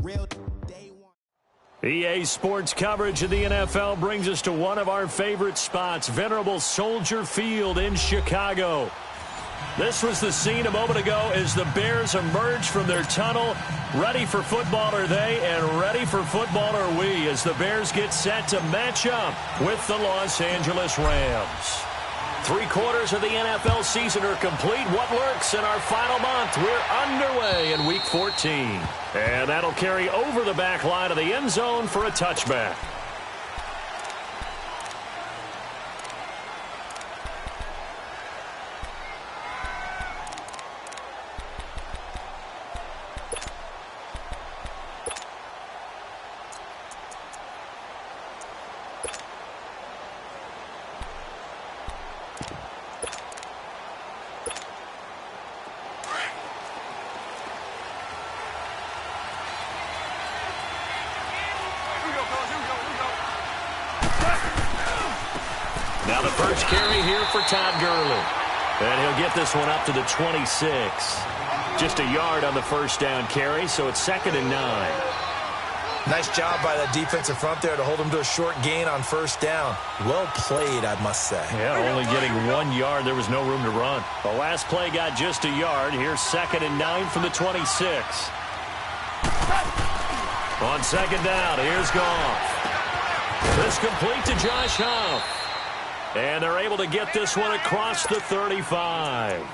Real day one. EA Sports coverage of the NFL brings us to one of our favorite spots, venerable Soldier Field in Chicago. This was the scene a moment ago as the Bears emerged from their tunnel. Ready for football are they, and ready for football are we, as the Bears get set to match up with the Los Angeles Rams. 3/4 of the NFL season are complete. What lurks in our final month? We're underway in Week 14. And that'll carry over the back line of the end zone for a touchback. Now the first carry here for Todd Gurley. And he'll get this one up to the 26. Just a yard on the first down carry, so it's 2nd and 9. Nice job by that defensive front there to hold him to a short gain on first down. Well played, I must say. Yeah, only getting 1 yard. There was no room to run. The last play got just a yard. Here's 2nd and 9 from the 26. On 2nd down, here's Goff. This complete to Josh Huff. And they're able to get this one across the 35.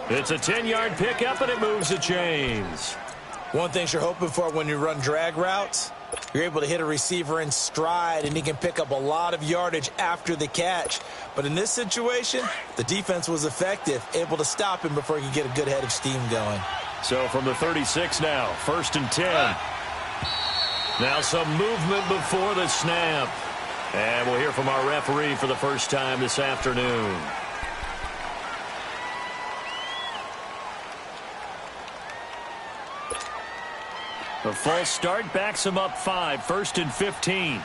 It's a 10-yard pickup, and it moves the chains. One thing you're hoping for when you run drag routes, you're able to hit a receiver in stride, and he can pick up a lot of yardage after the catch. But in this situation, the defense was effective, able to stop him before he could get a good head of steam going. So from the 36 now, 1st and 10. Now some movement before the snap. And we'll hear from our referee for the first time this afternoon. The false start backs him up 5, 1st and 15.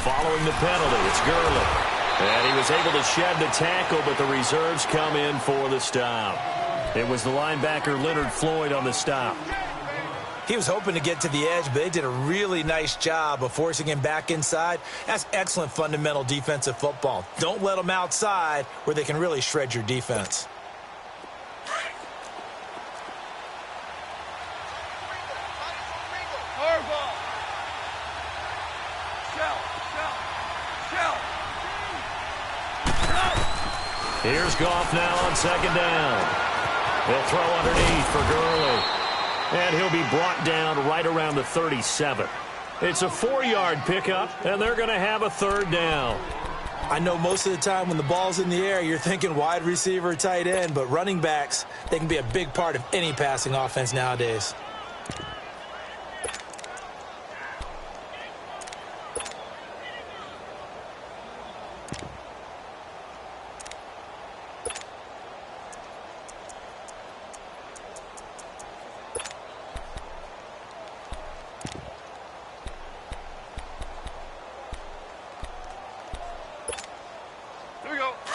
Following the penalty, it's Gurley. And he was able to shed the tackle, but the reserves come in for the stop. It was the linebacker Leonard Floyd on the stop. He was hoping to get to the edge, but they did a really nice job of forcing him back inside. That's excellent fundamental defensive football. Don't let them outside where they can really shred your defense. Here's Goff now on 2nd down. He'll throw underneath for Gurley. And he'll be brought down right around the 37. It's a 4-yard pickup, and they're going to have a 3rd down. I know most of the time when the ball's in the air, you're thinking wide receiver, tight end, but running backs, they can be a big part of any passing offense nowadays.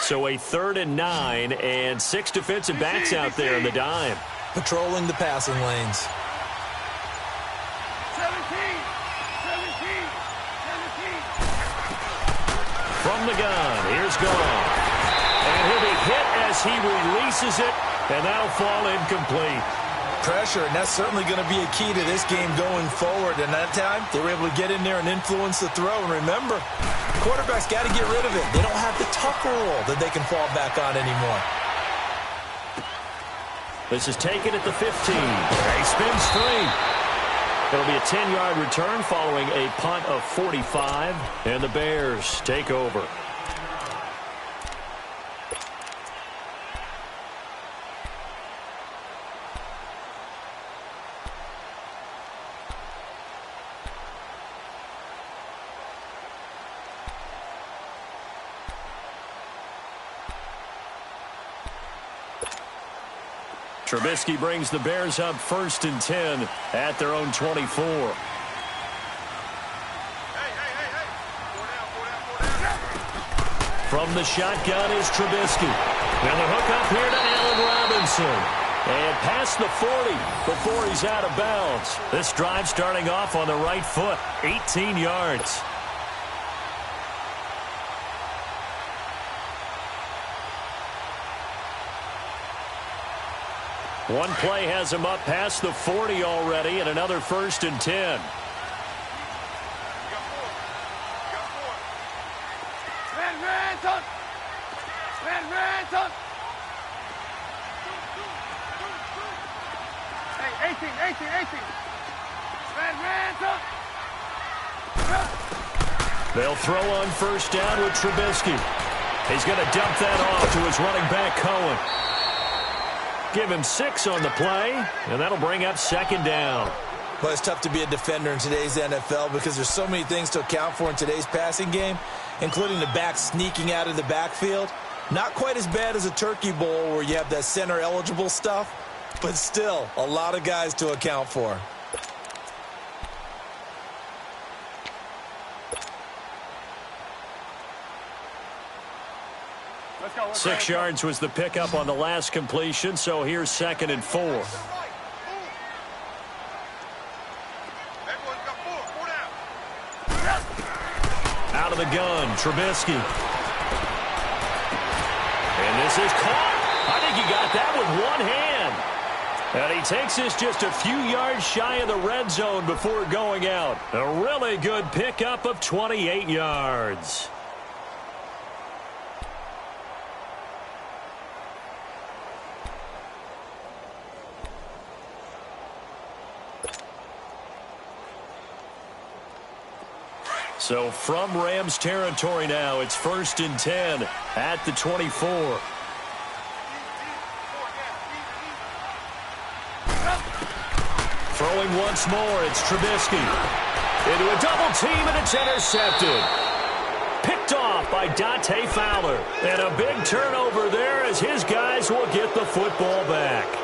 So a 3rd and 9 and 6 defensive backs out there in the dime. Patrolling the passing lanes. 17. From the gun, here's Goff. And he'll be hit as he releases it, and that'll fall incomplete. Pressure, and that's certainly going to be a key to this game going forward. And that time, they were able to get in there and influence the throw. And remember, quarterback's got to get rid of it. They don't have the Tucker rule that they can fall back on anymore. This is taken at the 15. He spins free. It'll be a 10-yard return following a punt of 45, and the Bears take over. Trubisky brings the Bears up 1st and 10 at their own 24. From the shotgun is Trubisky. And the hook up here to Allen Robinson. And past the 40 before he's out of bounds. This drive starting off on the right foot. 18 yards. One play has him up past the 40 already, and another 1st and 10. Hey, 18. They'll throw on 1st down with Trubisky. He's going to dump that off to his running back, Cohen. Give him 6 on the play, and that'll bring up 2nd down. Well, it's tough to be a defender in today's NFL because there's so many things to account for in today's passing game, including the back sneaking out of the backfield. Not quite as bad as a turkey bowl where you have that center-eligible stuff, but still a lot of guys to account for. Let's go. 6 yards was the pickup on the last completion, so here's 2nd and 4. Out of the gun, Trubisky. And this is caught. I think he got that with one hand. And he takes this just a few yards shy of the red zone before going out. A really good pickup of 28 yards. So from Rams territory now, it's 1st and 10 at the 24. Throwing once more, it's Trubisky. Into a double team, and it's intercepted. Picked off by Dante Fowler. And a big turnover there as his guys will get the football back.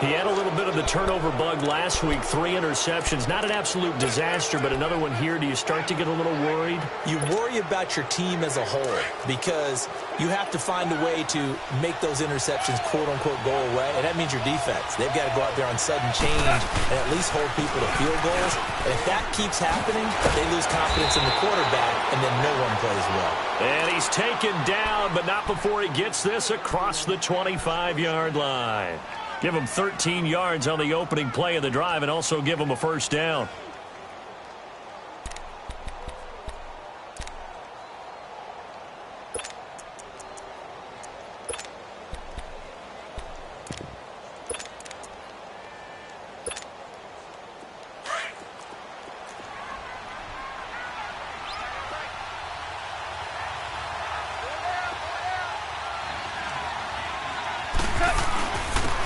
He had a little bit of the turnover bug last week, 3 interceptions. Not an absolute disaster, but another one here. Do you start to get a little worried? You worry about your team as a whole because you have to find a way to make those interceptions, quote-unquote, go away, and that means your defense. They've got to go out there on sudden change and at least hold people to field goals. And if that keeps happening, they lose confidence in the quarterback, and then no one plays well. And he's taken down, but not before he gets this across the 25-yard line. Give him 13 yards on the opening play of the drive and also give him a 1st down.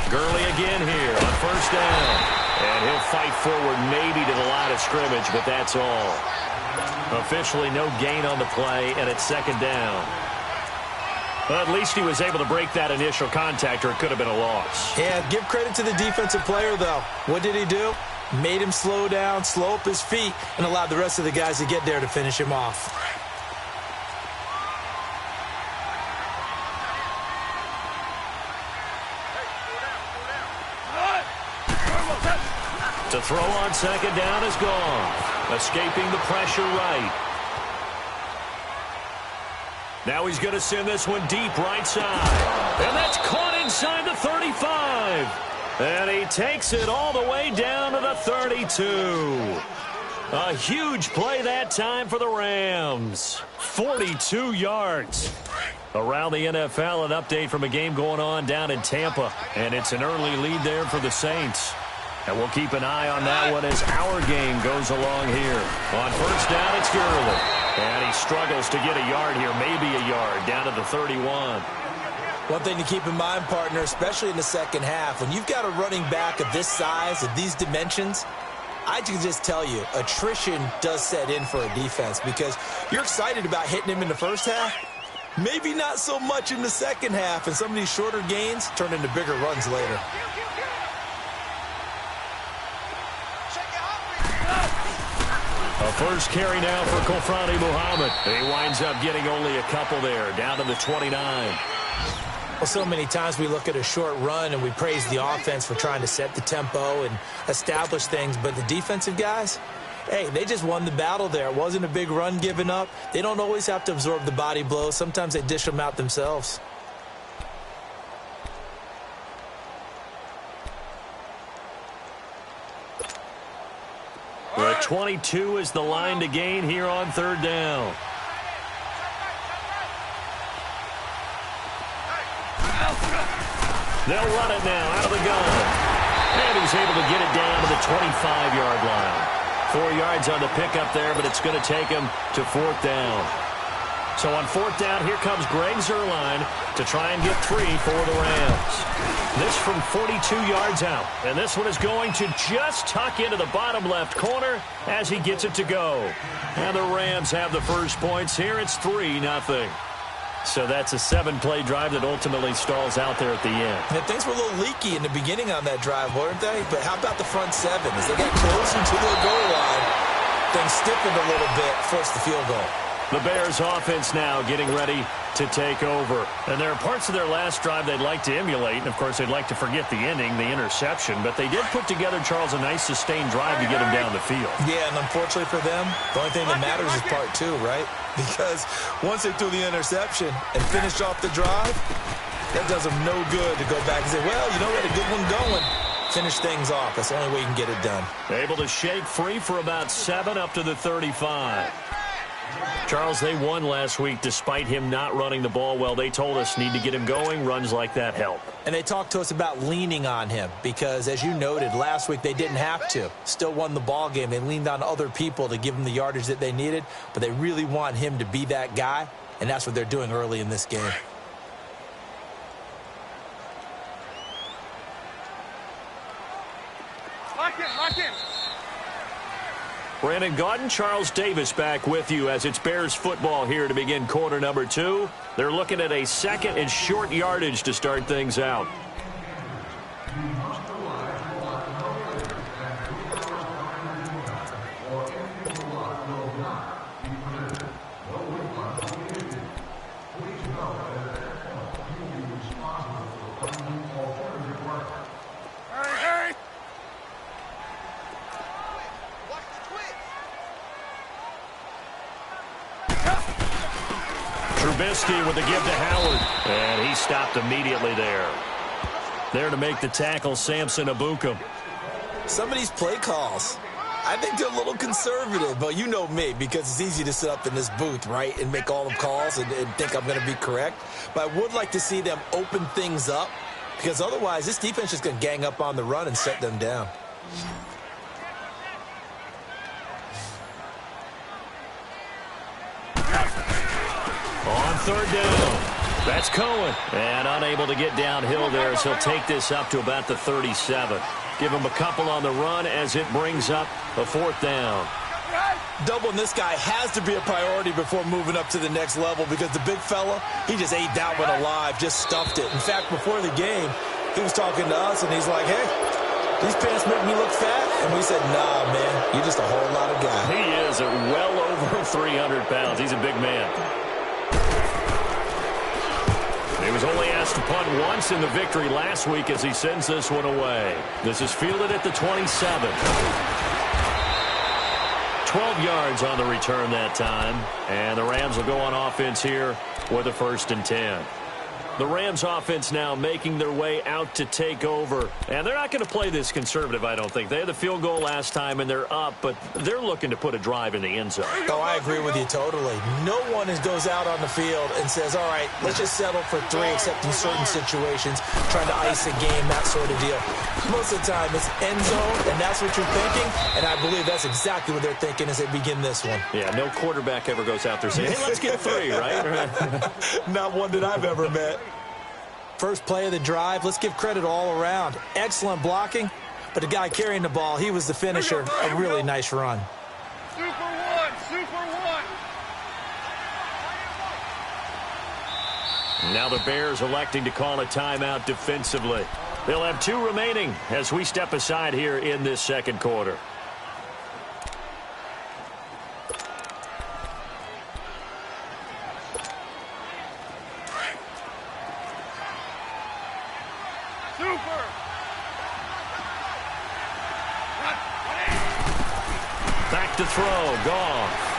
Gurley again here on 1st down. And he'll fight forward maybe to the line of scrimmage, but that's all. Officially no gain on the play, and it's 2nd down. Well, at least he was able to break that initial contact, or it could have been a loss. Yeah, give credit to the defensive player, though. What did he do? Made him slow down, slow up his feet, and allowed the rest of the guys to get there to finish him off. To throw on 2nd down is gone. Escaping the pressure right. Now he's going to send this one deep right side. And that's caught inside the 35. And he takes it all the way down to the 32. A huge play that time for the Rams. 42 yards. Around the NFL, an update from a game going on down in Tampa. And it's an early lead there for the Saints. And we'll keep an eye on that one as our game goes along here. On 1st down, it's Gurley. And he struggles to get a yard here, maybe a yard, down to the 31. One thing to keep in mind, partner, especially in the second half, when you've got a running back of this size, of these dimensions, I can just tell you, attrition does set in for a defense because you're excited about hitting him in the first half. Maybe not so much in the second half, and some of these shorter gains turn into bigger runs later. A 1st carry now for Kofrani Muhammad. He winds up getting only a couple there, down to the 29. Well, so many times we look at a short run and we praise the offense for trying to set the tempo and establish things, but the defensive guys, hey, they just won the battle there. It wasn't a big run given up. They don't always have to absorb the body blows. Sometimes they dish them out themselves. The 22 is the line to gain here on third down. They'll run it now out of the gun. And he's able to get it down to the 25-yard line. 4 yards on the pickup there, but it's going to take him to fourth down. So on fourth down, here comes Greg Zuerlein to try and get 3 for the Rams. This from 42 yards out. And this one is going to just tuck into the bottom left corner as he gets it to go. And the Rams have the first points here. It's 3-0. So that's a 7-play drive that ultimately stalls out there at the end. And things were a little leaky in the beginning on that drive, weren't they? But how about the front seven? As they got closer to their goal line, things stiffened a little bit, forced the field goal. The Bears offense now getting ready to take over. And there are parts of their last drive they'd like to emulate. And, of course, they'd like to forget the ending, the interception. But they did put together, Charles, a nice sustained drive to get him down the field. Yeah, and unfortunately for them, the only thing that matters is part 2, right? Because once they threw the interception and finished off the drive, that does them no good to go back and say, well, you know, we had a good one going. Finish things off. That's the only way you can get it done. Able to shake free for about 7 up to the 35. Charles, they won last week despite him not running the ball well. They told us need to get him going. Runs like that help. And they talked to us about leaning on him because, as you noted, last week they didn't have to. Still won the ball game. They leaned on other people to give them the yardage that they needed, but they really want him to be that guy, and that's what they're doing early in this game. Lock in. Brandon Gaudin, Charles Davis back with you as it's Bears football here to begin quarter number 2. They're looking at a second and short yardage to start things out. Trubisky with the give to Howard. And he stopped immediately there. There to make the tackle, Samson Ebukam. Some of these play calls, I think they're a little conservative, but you know me, because it's easy to sit up in this booth, right, and make all the calls and think I'm going to be correct. But I would like to see them open things up, because otherwise this defense is going to gang up on the run and set them down. On third down, that's Cohen. And unable to get downhill there as he'll take this up to about the 37. Give him a couple on the run as it brings up a fourth down. Doubling this guy has to be a priority before moving up to the next level because the big fella, he just ate that one alive, just stuffed it. In fact, before the game, he was talking to us, and he's like, hey, these pants make me look fat? And we said, nah, man, you're just a whole lot of guy. He is at well over 300 pounds. He's a big man. He was only asked to punt once in the victory last week as he sends this one away. This is fielded at the 27. 12 yards on the return that time. And the Rams will go on offense here with a 1st and 10. The Rams offense now making their way out to take over. And they're not going to play this conservative, I don't think. They had the field goal last time, and they're up, but they're looking to put a drive in the end zone. Oh, I agree with you totally. No one goes out on the field and says, all right, let's just settle for 3, except in certain situations, trying to ice a game, that sort of deal. Most of the time, it's end zone, and that's what you're thinking, and I believe that's exactly what they're thinking as they begin this one. Yeah, no quarterback ever goes out there saying, hey, let's get 3, right? Not one that I've ever met. First play of the drive, let's give credit all around. Excellent blocking, but the guy carrying the ball, he was the finisher. A really nice run. Super one. Now the Bears electing to call a timeout defensively. They'll have 2 remaining as we step aside here in this second quarter. Super. Back to throw. Goff.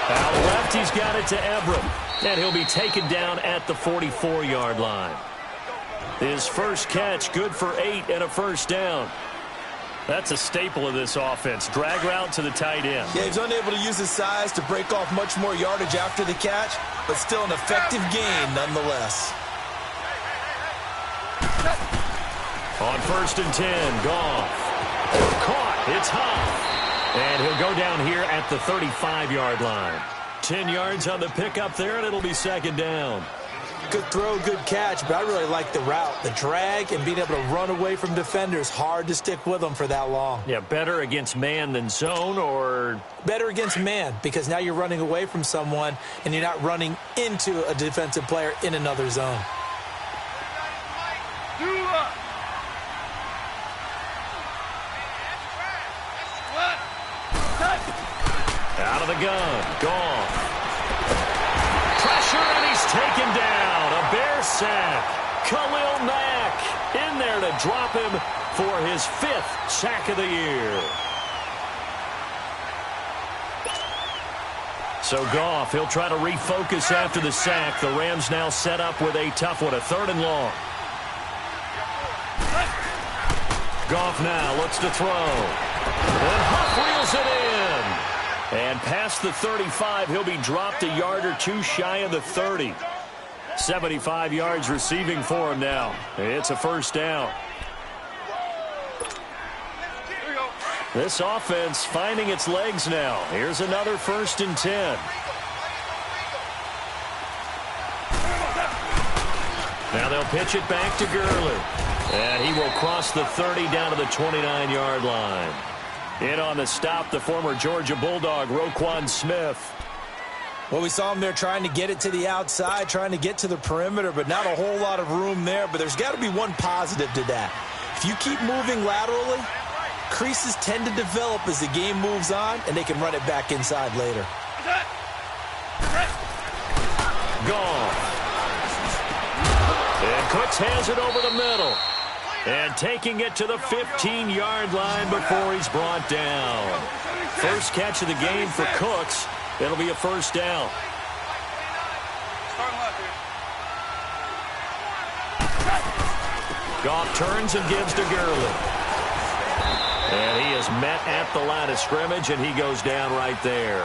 Out left, he's got it to Everett. And he'll be taken down at the 44-yard line. His first catch, good for 8 and a first down. That's a staple of this offense. Drag route to the tight end. Yeah, he's unable to use his size to break off much more yardage after the catch, but still an effective gain nonetheless. On 1st and 10, Goff. Caught. It's Huff. And he'll go down here at the 35-yard line. 10 yards on the pickup there, and it'll be second down. Good throw, good catch, but I really like the route. The drag and being able to run away from defenders, hard to stick with them for that long. Yeah, better against man than zone, or? Better against man, because now you're running away from someone, and you're not running into a defensive player in another zone. Out of the gun. Goff. Pressure, and he's taken down. A Bear sack. Khalil Mack in there to drop him for his 5th sack of the year. So Goff, he'll try to refocus after the sack. The Rams now set up with a tough one, a 3rd and long. Goff now looks to throw. And Huff reels it in. And past the 35, he'll be dropped a yard or two shy of the 30. 75 yards receiving for him now. It's a first down. This offense finding its legs now. Here's another 1st and 10. Now they'll pitch it back to Gurley. And he will cross the 30 down to the 29-yard line. In on the stop, the former Georgia Bulldog, Roquan Smith. Well, we saw him there trying to get it to the outside, trying to get to the perimeter, but not a whole lot of room there. But there's got to be one positive to that. If you keep moving laterally, creases tend to develop as the game moves on, and they can run it back inside later. Gone. And Cooks has it over the middle. And taking it to the 15-yard line before he's brought down. First catch of the game for Cooks. It'll be a first down. Goff turns and gives to Gurley. And he is met at the line of scrimmage, and he goes down right there.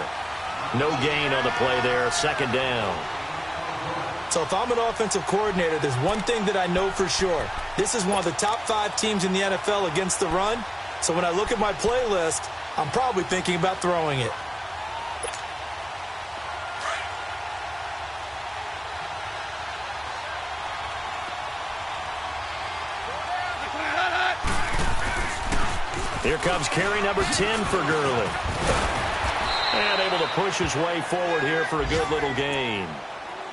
No gain on the play there, 2nd down. So if I'm an offensive coordinator, there's one thing that I know for sure. This is one of the top 5 teams in the NFL against the run. So when I look at my playlist, I'm probably thinking about throwing it. Here comes carry number 10 for Gurley. And able to push his way forward here for a good little gain.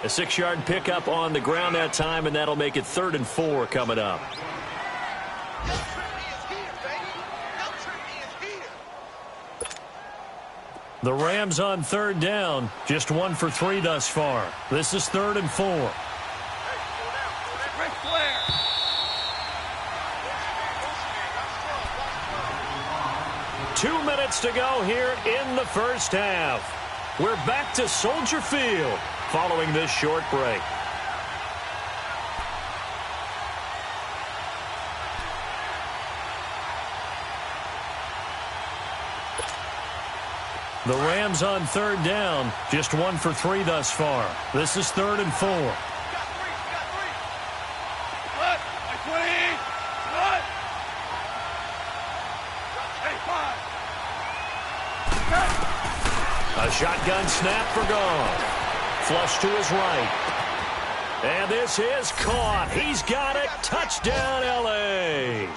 A 6-yard pickup on the ground that time, and that'll make it 3rd and 4 coming up. The Rams on 3rd down, just 1 for 3 thus far. This is 3rd and 4. Two minutes to go here in the first half. We're back to Soldier Field following this short break. The Rams on 3rd down, just 1 for 3 thus far. This is 3rd and 4. A shotgun snap for Goff. Flush to his right. And this is caught. He's got it. Touchdown, L.A.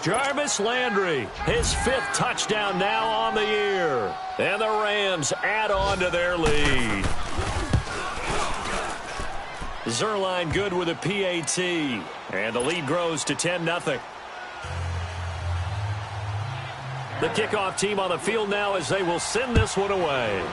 Jarvis Landry, his 5th touchdown now on the year. And the Rams add on to their lead. Zerline good with a PAT. And the lead grows to 10-0. The kickoff team on the field now as they will send this one away.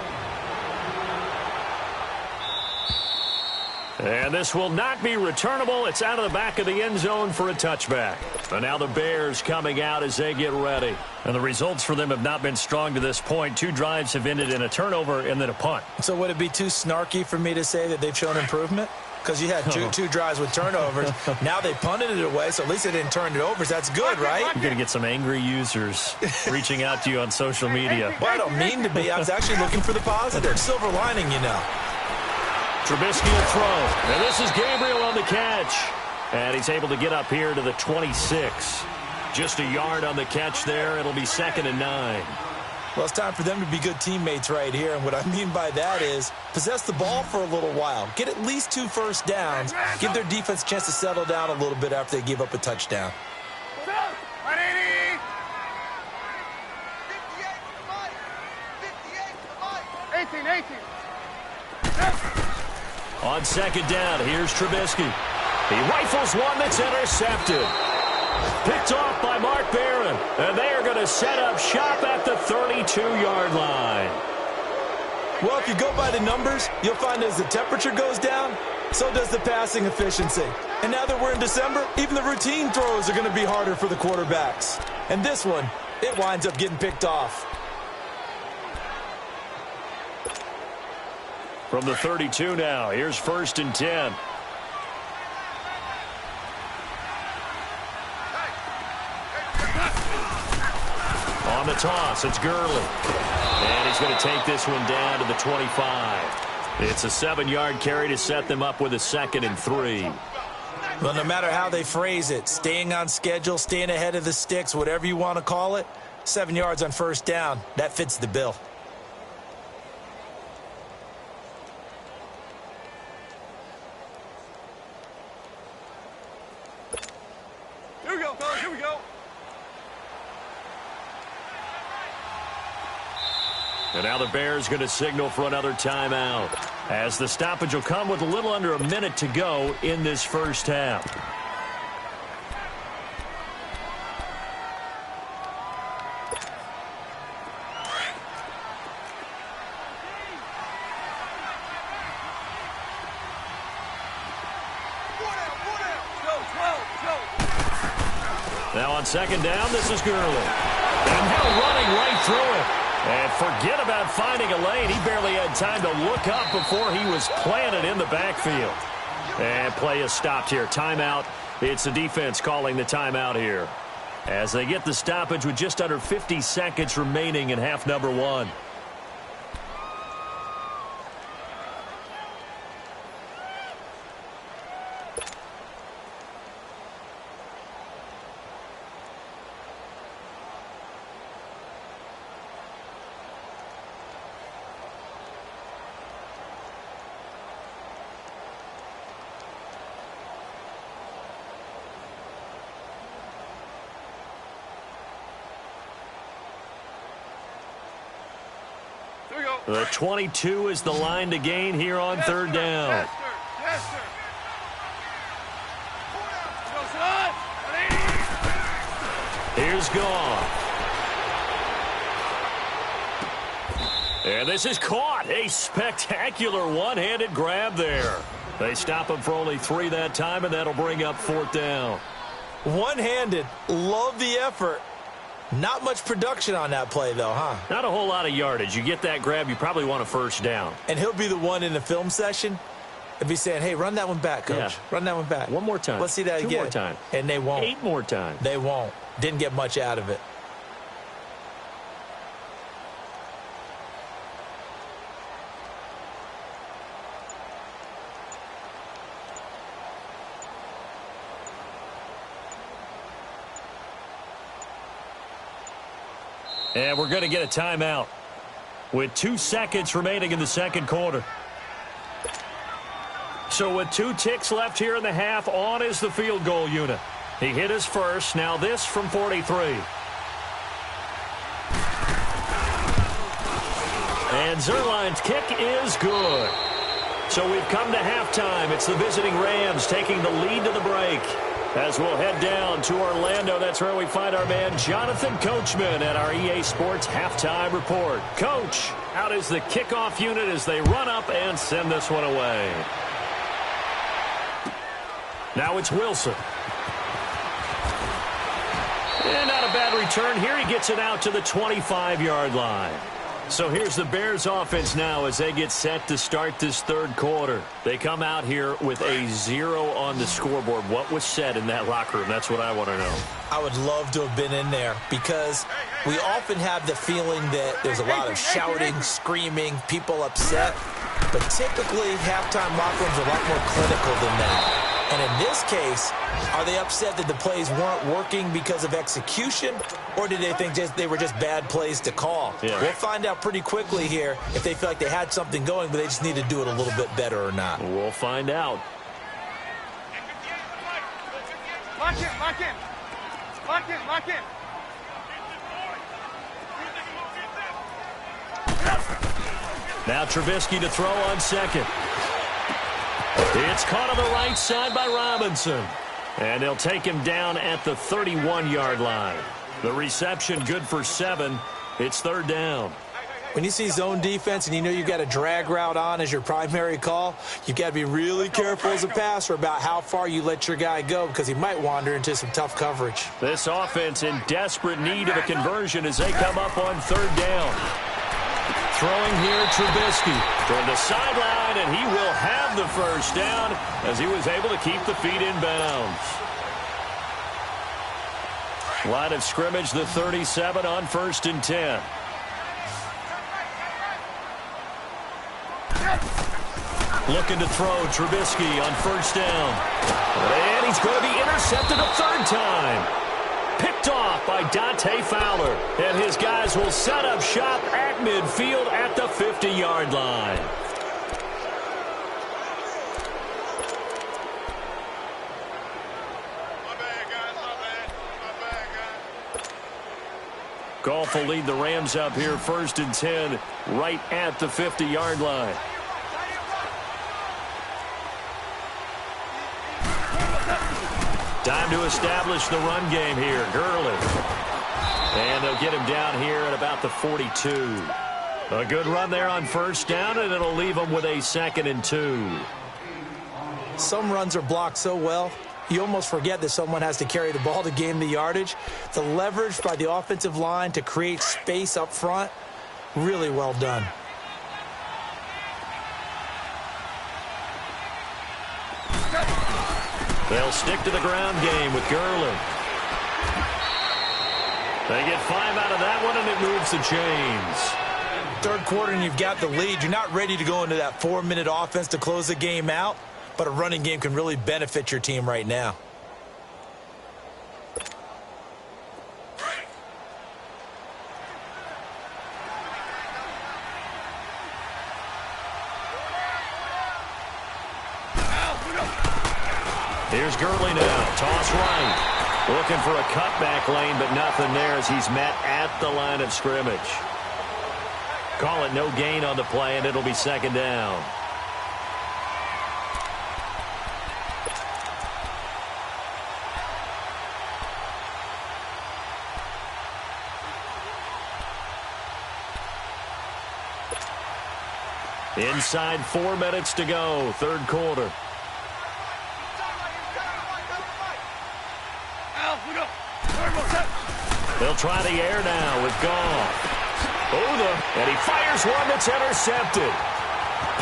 And this will not be returnable. It's out of the back of the end zone for a touchback. And now the Bears coming out as they get ready. And the results for them have not been strong to this point. 2 drives have ended in a turnover and then a punt. So would it be too snarky for me to say that they've shown improvement? Because you had two drives with turnovers. Now they punted it away, so at least they didn't turn it over. So that's good, right? You're going to get some angry users reaching out to you on social media. Well, I don't mean to be. I was actually looking for the positive. Silver lining, you know. Trubisky will throw. And this is Gabriel on the catch. And he's able to get up here to the 26. Just a yard on the catch there. It'll be 2nd and 9. Well, it's time for them to be good teammates right here. And what I mean by that is possess the ball for a little while. Get at least 2 first downs. Give their defense a chance to settle down a little bit after they give up a touchdown. 18. On 2nd down, here's Trubisky. He rifles one that's intercepted. Picked off by Mark Barron. And they are going to set up shop at the 32-yard line. Well, if you go by the numbers, you'll find as the temperature goes down, so does the passing efficiency. And now that we're in December, even the routine throws are going to be harder for the quarterbacks. And this one, it winds up getting picked off. From the 32 now, here's 1st and 10. On the toss, it's Gurley. And he's going to take this one down to the 25. It's a 7-yard carry to set them up with a 2nd and 3. Well, no matter how they phrase it, staying on schedule, staying ahead of the sticks, whatever you want to call it, 7 yards on 1st down, that fits the bill. Here we go, fellas. Here we go. And now the Bears going to signal for another timeout, as the stoppage will come with a little under a minute to go in this first half. Now on 2nd down, this is Gurley. And now running right through it. And forget about finding a lane. He barely had time to look up before he was planted in the backfield. And play is stopped here. Timeout. It's the defense calling the timeout here, as they get the stoppage with just under 50 seconds remaining in half number 1. The 22 is the line to gain here on 3rd down. Yes, sir. Here's Goff. And this is caught. A spectacular one-handed grab there. They stop him for only 3 that time, and that'll bring up 4th down. One-handed. Love the effort. Not much production on that play, though, huh? Not a whole lot of yardage. You get that grab, you probably want a 1st down. And he'll be the one in the film session and be saying, hey, run that one back, coach. Yeah. Run that one back. One more time. Let's see that again. 2 more times. And they won't. 8 more times. They won't. Didn't get much out of it. And we're going to get a timeout with 2 seconds remaining in the 2nd quarter. So with 2 ticks left here in the half, on is the field goal unit. He hit his first. Now this from 43. And Zerline's kick is good. So we've come to halftime. It's the visiting Rams taking the lead to the break. As we'll head down to Orlando, that's where we find our man Jonathan Coachman at our EA Sports Halftime Report. Coach, how does the kickoff unit as they run up and send this one away? Now it's Wilson. And not a bad return here. He gets it out to the 25-yard line. So here's the Bears offense now as they get set to start this third quarter. They come out here with a 0 on the scoreboard. What was said in that locker room? That's what I want to know. I would love to have been in there because we often have the feeling that there's a lot of shouting, screaming, people upset. But typically, halftime locker rooms are a lot more clinical than that. And in this case, are they upset that the plays weren't working because of execution, or did they think they were just bad plays to call? Yeah. We'll find out pretty quickly here if they feel like they had something going, but they just need to do it a little bit better or not. We'll find out. Lock in, lock in. Lock in, lock in. Now Trubisky to throw on second. It's caught on the right side by Robinson. And they'll take him down at the 31-yard line. The reception good for 7. It's third down. When you see zone defense and you know you've got a drag route on as your primary call, you've got to be really careful as a passer about how far you let your guy go because he might wander into some tough coverage. This offense in desperate need of a conversion as they come up on third down. Throwing here, Trubisky toward the sideline, and he will have the first down as he was able to keep the feet in bounds. Line of scrimmage, the 37 on 1st and 10. Looking to throw, Trubisky on 1st down. And he's going to be intercepted a third time. Picked off by Dante Fowler. And his guys will set up shop at midfield at the 50-yard line. Goff will lead the Rams up here 1st and 10 right at the 50-yard line. Time to establish the run game here. Gurley. And they'll get him down here at about the 42. A good run there on 1st down, and it'll leave them with a 2nd and 2. Some runs are blocked so well, you almost forget that someone has to carry the ball to gain the yardage. The leverage by the offensive line to create space up front, really well done. They'll stick to the ground game with Gurley. They get 5 out of that one, and it moves the chains. Third quarter, and you've got the lead. You're not ready to go into that 4-minute offense to close the game out, but a running game can really benefit your team right now. Here's Gurley now. Toss right. Looking for a cutback lane, but nothing there as he's met at the line of scrimmage. Call it no gain on the play, and it'll be 2nd down. Inside 4 minutes to go, third quarter. They'll try the air now with Goff. And he fires one that's intercepted.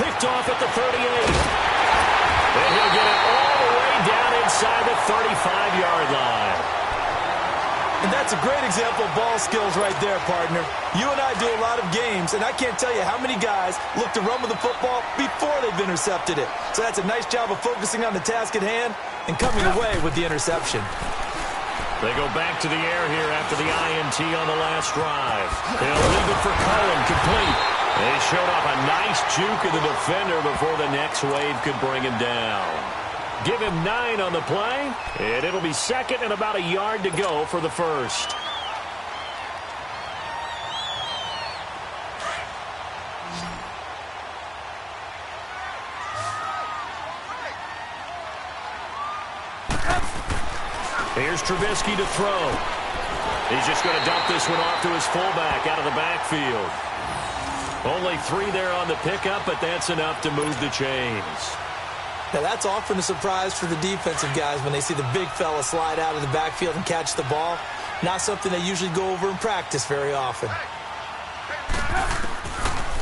Picked off at the 38. And he'll get it all the way down inside the 35-yard line. And that's a great example of ball skills right there, partner. You and I do a lot of games, and I can't tell you how many guys look to run with the football before they've intercepted it. So that's a nice job of focusing on the task at hand and coming away with the interception. They go back to the air here after the INT on the last drive. They'll leave it for Cohen, complete. They showed off a nice juke of the defender before the next wave could bring him down. Give him 9 on the play, and it'll be 2nd and about a yard to go for the first. Here's Trubisky to throw. He's just going to dump this one off to his fullback out of the backfield. Only 3 there on the pickup, but that's enough to move the chains. Now, that's often a surprise for the defensive guys when they see the big fella slide out of the backfield and catch the ball. Not something they usually go over in practice very often.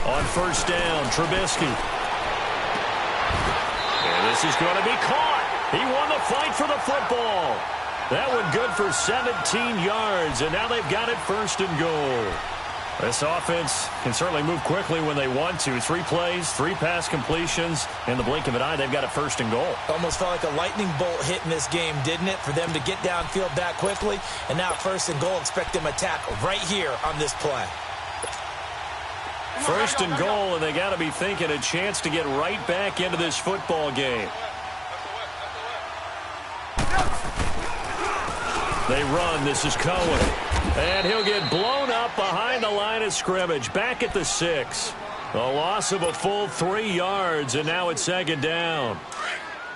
On first down, Trubisky. And this is going to be caught. He won the fight for the football. That one good for 17 yards, and now they've got it first and goal. This offense can certainly move quickly when they want to. 3 plays, 3 pass completions. In the blink of an eye, they've got it first and goal. Almost felt like a lightning bolt hit in this game, didn't it? For them to get downfield that quickly. And now first and goal, expect them to tackle right here on this play. First and goal, and they got to be thinking a chance to get right back into this football game. They run. This is Cohen. And he'll get blown up behind the line of scrimmage. Back at the 6. A loss of a full 3 yards, and now it's second down.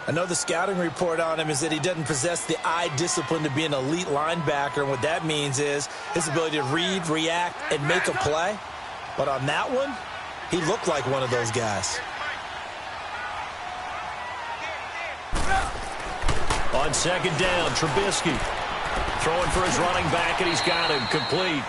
I know the scouting report on him is that he doesn't possess the eye discipline to be an elite linebacker. And what that means is his ability to read, react, and make a play. But on that one, he looked like one of those guys. On second down, Trubisky. Throwing for his running back, and he's got him complete.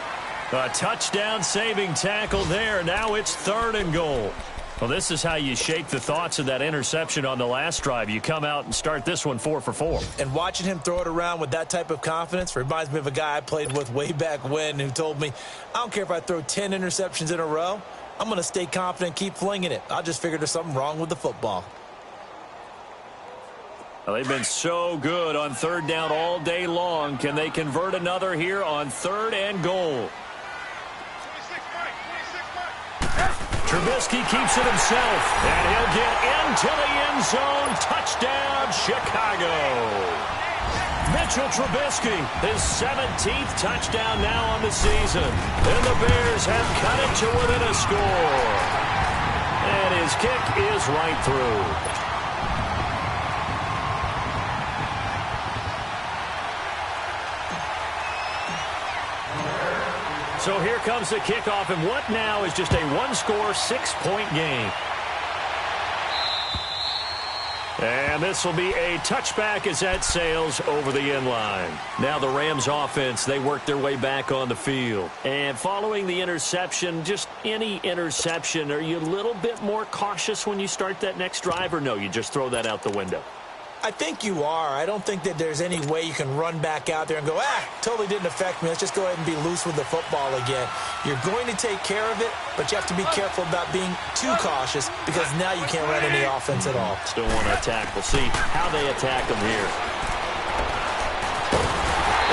A touchdown-saving tackle there. Now it's third and goal. Well, this is how you shake the thoughts of that interception on the last drive. You come out and start this one 4 for 4. And watching him throw it around with that type of confidence reminds me of a guy I played with way back when who told me, I don't care if I throw 10 interceptions in a row. I'm going to stay confident and keep flinging it. I just figured there's something wrong with the football. Well, they've been so good on third down all day long. Can they convert another here on third and goal? Trubisky keeps it himself, and he'll get into the end zone. Touchdown, Chicago. Mitchell Trubisky, his 17th touchdown now on the season. And the Bears have cut it to within a score. And his kick is right through. So here comes the kickoff, and what now is just a one-score, 6-point game. And this will be a touchback as that sails over the end line. Now the Rams offense, they work their way back on the field. And following the interception, just any interception, are you a little bit more cautious when you start that next drive, or no, you just throw that out the window? I think you are. I don't think that there's any way you can run back out there and go, totally didn't affect me. Let's just go ahead and be loose with the football again. You're going to take care of it, but you have to be careful about being too cautious because now you can't run any offense at all. Still want to attack. We'll see how they attack him here.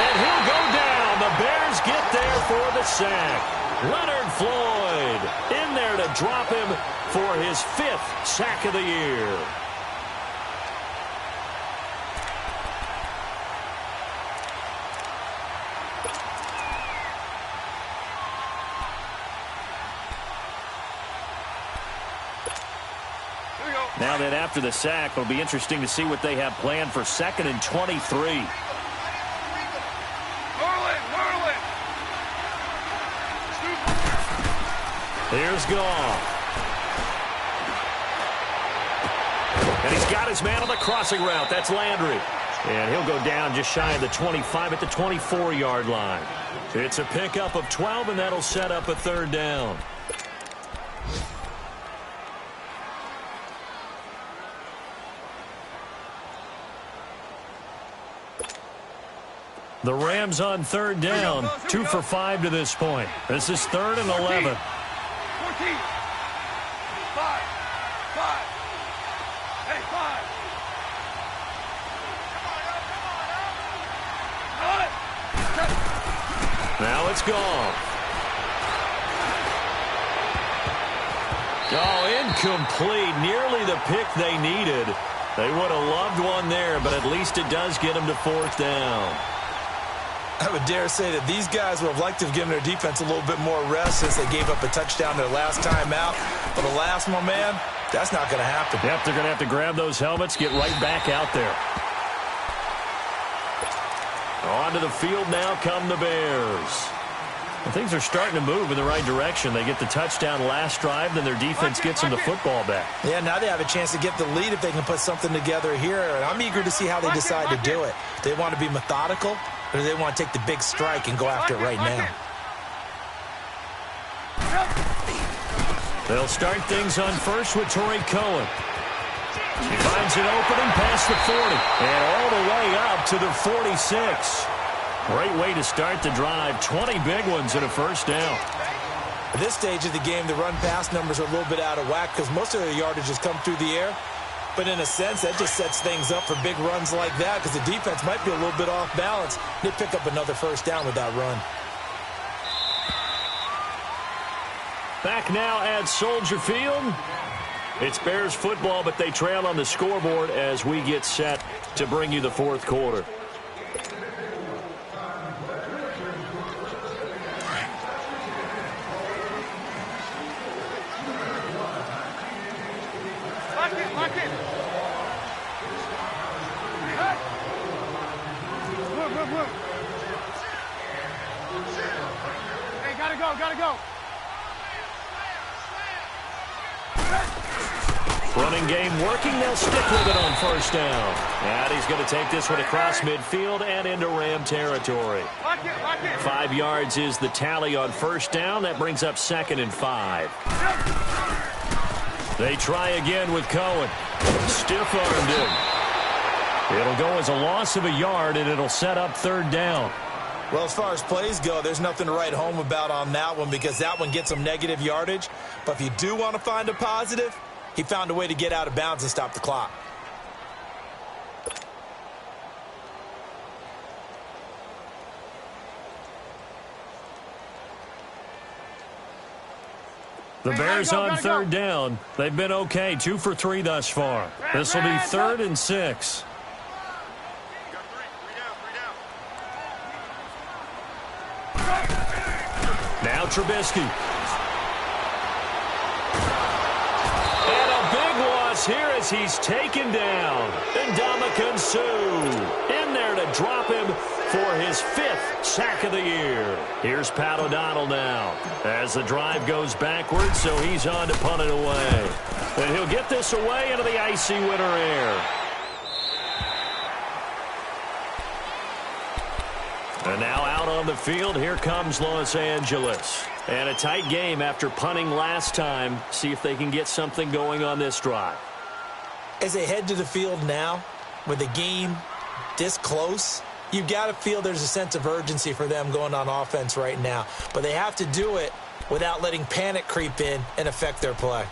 And he'll go down. The Bears get there for the sack. Leonard Floyd in there to drop him for his 5th sack of the year. Now then, after the sack, it'll be interesting to see what they have planned for 2nd and 23. Here's Goff. And he's got his man on the crossing route. That's Landry. And he'll go down just shy of the 25 at the 24-yard line. It's a pickup of 12, and that'll set up a third down. The Rams on third down, 2 for 5 to this point. This is 3rd and 11. 14. 5. 5. Hey, 5. Now it's gone. Oh, incomplete. Nearly the pick they needed. They would have loved one there, but at least it does get them to 4th down. I would dare say that these guys would have liked to have given their defense a little bit more rest since they gave up a touchdown their last time out. But the last one, man, that's not going to happen. Yep, they're going to have to grab those helmets, get right back out there. Onto the field now come the Bears. Things are starting to move in the right direction. They get the touchdown last drive, then their defense gets them the football back. Yeah, now they have a chance to get the lead if they can put something together here. And I'm eager to see how they decide to do it. Do they want to be methodical, or do they want to take the big strike and go after it right now? They'll start things on first with Torrey Cohen. He finds an opening past the 40 and all the way up to the 46. Great way to start the drive. 20 big ones and a first down. At this stage of the game, the run-pass numbers are a little bit out of whack because most of their yardage has come through the air. But in a sense, that just sets things up for big runs like that because the defense might be a little bit off balance. They pick up another first down with that run. Back now at Soldier Field. It's Bears football, but they trail on the scoreboard as we get set to bring you the fourth quarter. Lock it. Move. Hey, gotta go. Running game working. They'll stick with it on first down. And he's going to take this one across midfield and into Ram territory. Lock it. 5 yards is the tally on first down. That brings up 2nd and 5. They try again with Cohen. Stiff-armed him. It'll go as a loss of a yard, and it'll set up 3rd down. Well, as far as plays go, there's nothing to write home about on that one because that one gets some negative yardage. But if you do want to find a positive, he found a way to get out of bounds and stop the clock. The Bears on 3rd down. They've been okay. 2 for 3 thus far. This will be 3rd and 6. Now Trubisky. And a big loss here as he's taken down. Ndamukong Suh in there to drop him for his 5th sack of the year. Here's Pat O'Donnell now as the drive goes backwards, so he's on to punt it away. And he'll get this away into the icy winter air. And now out on the field, here comes Los Angeles. And a tight game after punting last time. See if they can get something going on this drive. As they head to the field now, with the game this close, you've got to feel there's a sense of urgency for them going on offense right now. But they have to do it without letting panic creep in and affect their play.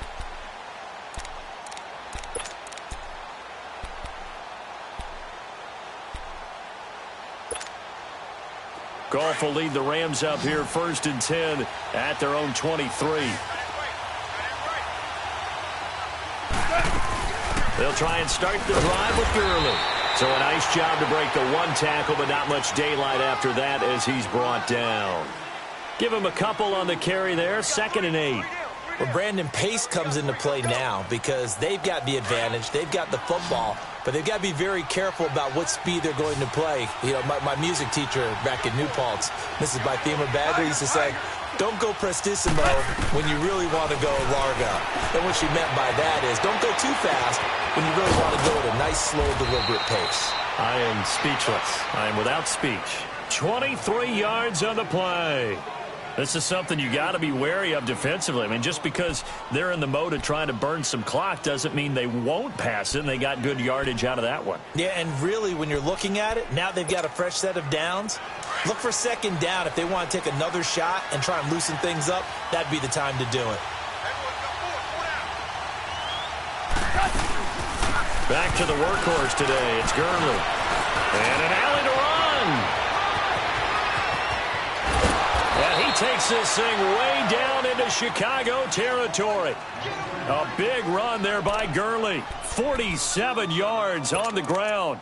Goff will lead the Rams up here 1st and 10 at their own 23. They'll try and start the drive with Gurley. So a nice job to break the 1 tackle, but not much daylight after that as he's brought down. Give him a couple on the carry there. 2nd and 8. Well, Brandon, pace comes into play now because they've got the advantage. They've got the football, but they've got to be very careful about what speed they're going to play. You know, my music teacher back at New Paltz, Mrs. Bythema Bagley, used to say, don't go prestissimo when you really want to go largo. And what she meant by that is don't go too fast when you really want to go at a nice, slow, deliberate pace. I am speechless. I am without speech. 23 yards on the play. This is something you got to be wary of defensively. I mean, just because they're in the mode of trying to burn some clock doesn't mean they won't pass it, and they got good yardage out of that one. Yeah, and really, when you're looking at it, now they've got a fresh set of downs. Look for 2nd down. If they want to take another shot and try and loosen things up, that'd be the time to do it. Back to the workhorse today. It's Gurley. And an alley to run. And he takes this thing way down into Chicago territory. A big run there by Gurley. 47 yards on the ground.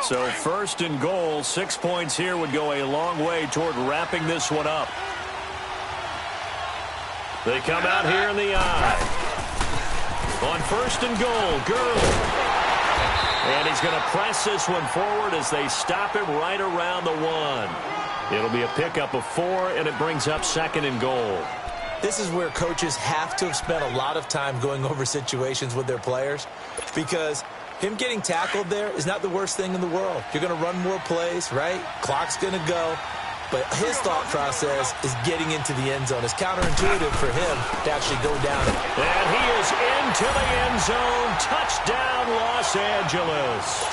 So 1st and goal. 6 points here would go a long way toward wrapping this one up. They come out here in the eye. On 1st and goal, Gurley. And he's is going to press this one forward as they stop him right around the 1. It'll be a pickup of 4, and it brings up 2nd and goal. This is where coaches have to have spent a lot of time going over situations with their players, because him getting tackled there is not the worst thing in the world. You're going to run more plays, right? Clock's going to go. But his thought process is getting into the end zone. It's counterintuitive for him to actually go down. And he is into the end zone. Touchdown, Los Angeles.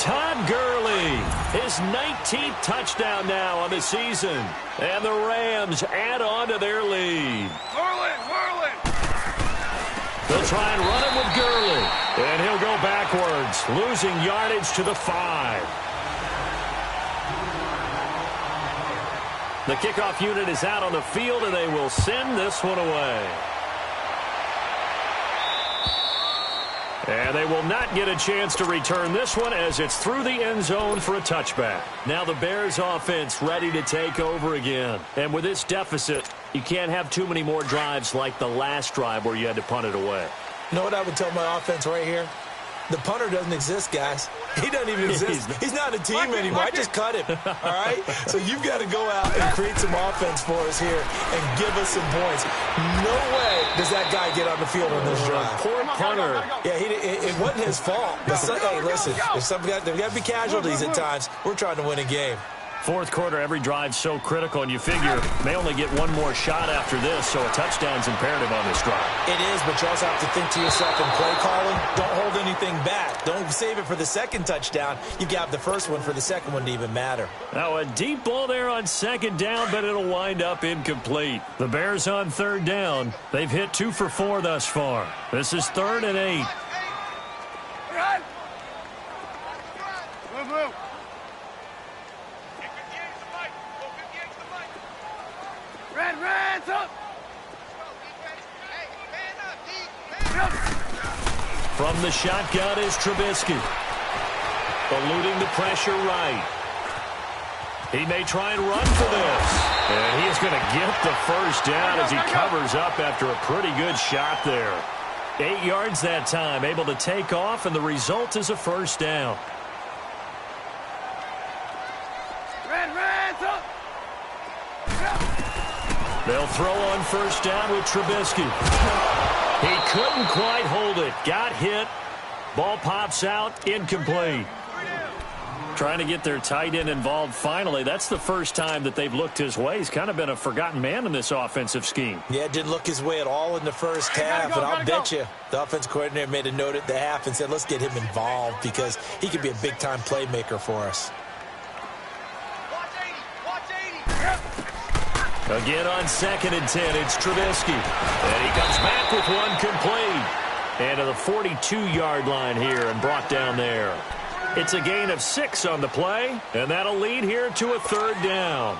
Todd Gurley, his 19th touchdown now on the season. And the Rams add on to their lead. Whirling. They'll try and run it with Gurley. And he'll go backwards, losing yardage to the 5. The kickoff unit is out on the field, and they will send this one away. And they will not get a chance to return this one as it's through the end zone for a touchback. Now the Bears offense ready to take over again. And with this deficit, you can't have too many more drives like the last drive where you had to punt it away. You know what I would tell my offense right here? The punter doesn't exist, guys. He doesn't even exist. He's not a team anymore. I just cut him, all right? So you've got to go out and create some offense for us here and give us some points. No way does that guy get on the field on this drive. Poor punter. Yeah, it wasn't his fault. But hey, listen, there's got to be casualties at times. We're trying to win a game. Fourth quarter, every drive's so critical, and you figure may only get one more shot after this, so a touchdown's imperative on this drive. It is, but you also have to think to yourself in play calling, don't hold anything back. Don't save it for the second touchdown. You got the first one for the second one to even matter. Now a deep ball there on 2nd down, but it'll wind up incomplete. The Bears on 3rd down. They've hit 2 for 4 thus far. This is 3rd and 8. Move. Red, up. From the shotgun is Trubisky. Eluding the pressure right. He may try and run for this. And he is going to get the first down as he covers up after a pretty good shot there. 8 yards that time, able to take off, and the result is a first down. Red, up. They'll throw on first down with Trubisky. He couldn't quite hold it. Got hit. Ball pops out. Incomplete. Trying to get their tight end involved finally. That's the first time that they've looked his way. He's kind of been a forgotten man in this offensive scheme. Yeah, didn't look his way at all in the first half. And I'll bet you the offense coordinator made a note at the half and said, let's get him involved because he could be a big-time playmaker for us. Again on 2nd and 10, it's Trubisky. And he comes back with one complete. And to the 42-yard line here and brought down there. It's a gain of 6 on the play, and that'll lead here to a 3rd down.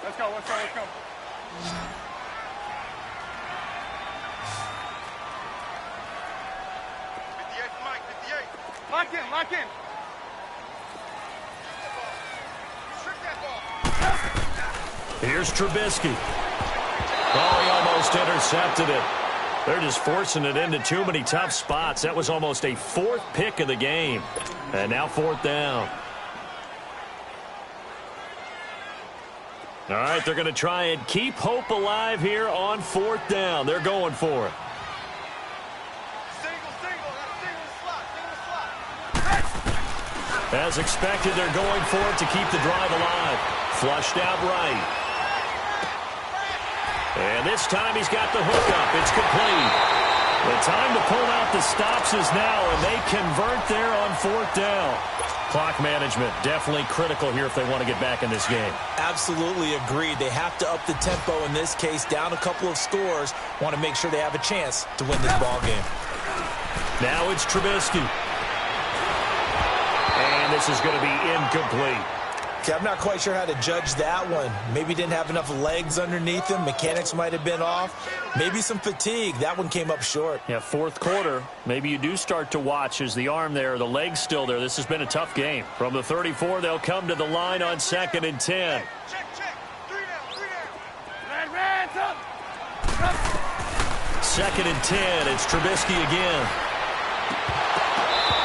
Let's go. 58. Lock in. Here's Trubisky. Oh, he almost intercepted it. They're just forcing it into too many tough spots. That was almost a 4th pick of the game. And now 4th down. All right, they're going to try and keep hope alive here on 4th down. They're going for it. As expected, they're going for it to keep the drive alive. Flushed out right. And this time he's got the hookup. It's complete. The time to pull out the stops is now, and they convert there on 4th down. Clock management definitely critical here if they want to get back in this game. Absolutely agreed. They have to up the tempo in this case, down a couple of scores. Want to make sure they have a chance to win this ball game. Now it's Trubisky. And this is going to be incomplete. Okay, I'm not quite sure how to judge that one. Maybe didn't have enough legs underneath him. Mechanics might have been off. Maybe some fatigue. That one came up short. Yeah, 4th quarter. Maybe you do start to watch as the arm there, the leg's still there. This has been a tough game. From the 34, they'll come to the line on 2nd and 10. Check. 3 down. Red, up. 2nd and 10. It's Trubisky again.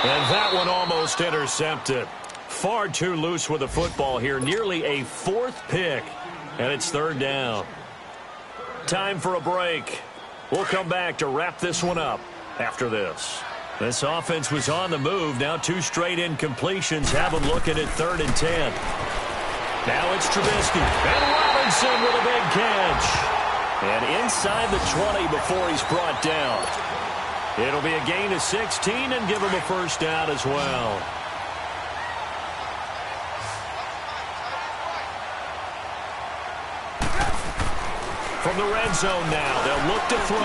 And that one almost intercepted. Far too loose with the football here. Nearly a fourth pick. And it's third down. Time for a break. We'll come back to wrap this one up after this. This offense was on the move. Now 2 straight incompletions have them looking at 3rd and 10. Now it's Trubisky. And Robinson with a big catch. And inside the 20 before he's brought down. It'll be a gain of 16 and give him a first down as well. From the red zone now, they'll look to throw.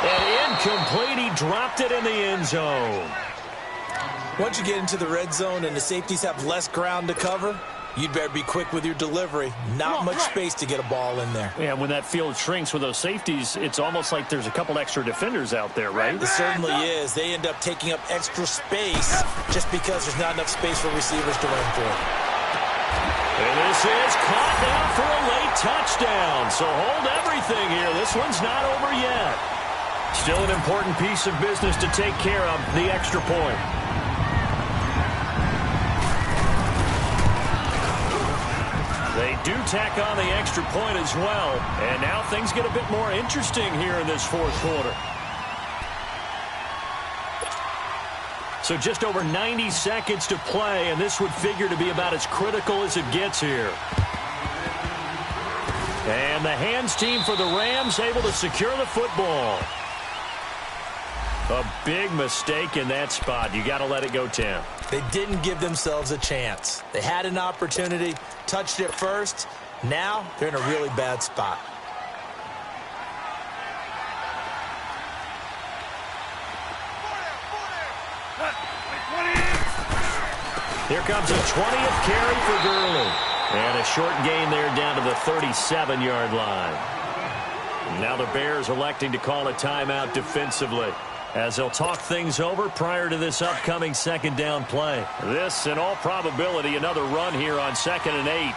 And incomplete, he dropped it in the end zone. Once you get into the red zone and the safeties have less ground to cover, you'd better be quick with your delivery. Not much space to get a ball in there. Yeah, when that field shrinks with those safeties, it's almost like there's a couple extra defenders out there, right? It certainly is. They end up taking up extra space just because there's not enough space for receivers to run through. And this is caught down for a late touchdown. So hold everything here. This one's not over yet. Still an important piece of business to take care of, the extra point. They do tack on the extra point as well. And now things get a bit more interesting here in this fourth quarter. So just over 90 seconds to play, and this would figure to be about as critical as it gets here. And the hands team for the Rams able to secure the football. A big mistake in that spot. You got to let it go, Tim. They didn't give themselves a chance. They had an opportunity, touched it first. Now they're in a really bad spot. Here comes a 20th carry for Gurley. And a short gain there down to the 37-yard line. Now the Bears electing to call a timeout defensively as they'll talk things over prior to this upcoming second down play. This, in all probability, another run here on 2nd and 8.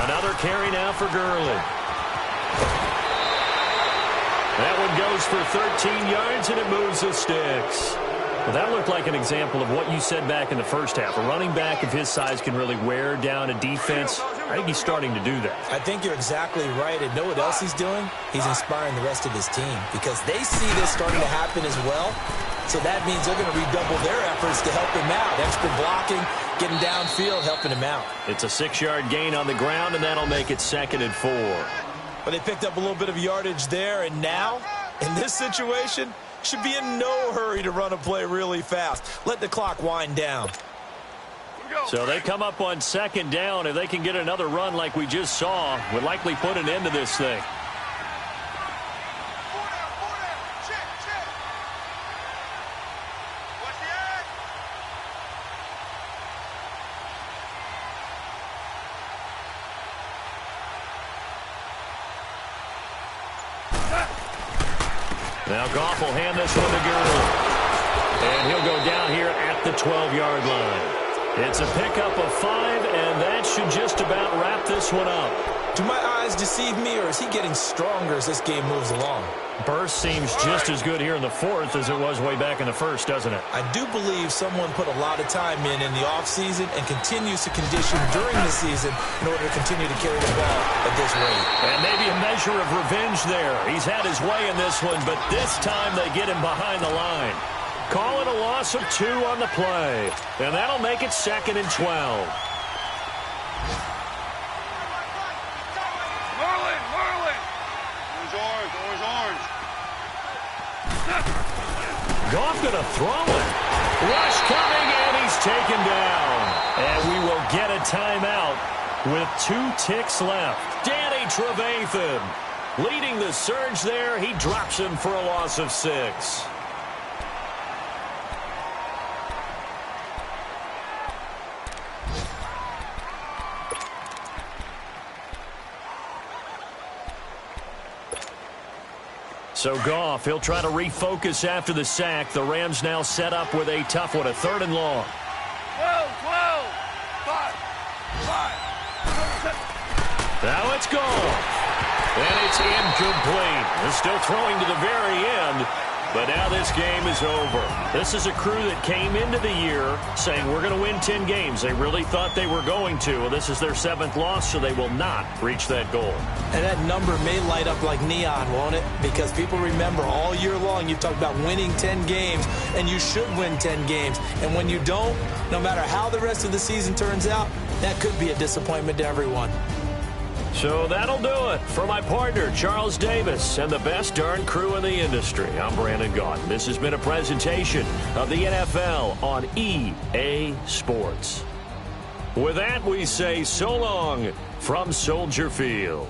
Another carry now for Gurley. That one goes for 13 yards, and it moves the sticks. Well, that looked like an example of what you said back in the first half. A running back of his size can really wear down a defense. I think he's starting to do that. I think you're exactly right. And know what else he's doing? He's inspiring the rest of his team because they see this starting to happen as well. So that means they're going to redouble their efforts to help him out. Extra blocking, getting downfield, helping him out. It's a 6-yard gain on the ground, and that'll make it 2nd and 4. But they picked up a little bit of yardage there, and now, in this situation, should be in no hurry to run a play really fast. Let the clock wind down. So they come up on 2nd down. If they can get another run like we just saw, would likely put an end to this thing. Now Goff will hand this one to Gurley. And he'll go down here at the 12-yard line. It's a pickup of 5, and that should just about wrap this one up. Do my eyes deceive me, or is he getting stronger as this game moves along? Burst seems just as good here in the fourth as it was way back in the first, doesn't it? I do believe someone put a lot of time in the offseason and continues to condition during the season in order to continue to carry the ball at this rate. And maybe a measure of revenge there. He's had his way in this one, but this time they get him behind the line. Call it a loss of 2 on the play. And that'll make it 2nd and 12. Goff going to throw it. Rush coming, and he's taken down. And we will get a timeout with 2 ticks left. Danny Trevathan leading the surge there. He drops him for a loss of 6. So Goff, he'll try to refocus after the sack. The Rams now set up with a tough one, a 3rd and long. 12, 5, 5. Now it's Goff. And it's incomplete. They're still throwing to the very end. But now this game is over. This is a crew that came into the year saying we're going to win 10 games. They really thought they were going to. Well, this is their 7th loss, so they will not reach that goal. And that number may light up like neon, won't it? Because people remember all year long you talked about winning 10 games, and you should win 10 games. And when you don't, no matter how the rest of the season turns out, that could be a disappointment to everyone. So that'll do it. For my partner, Charles Davis, and the best darn crew in the industry, I'm Brandon Gaudin. This has been a presentation of the NFL on EA Sports. With that, we say so long from Soldier Field.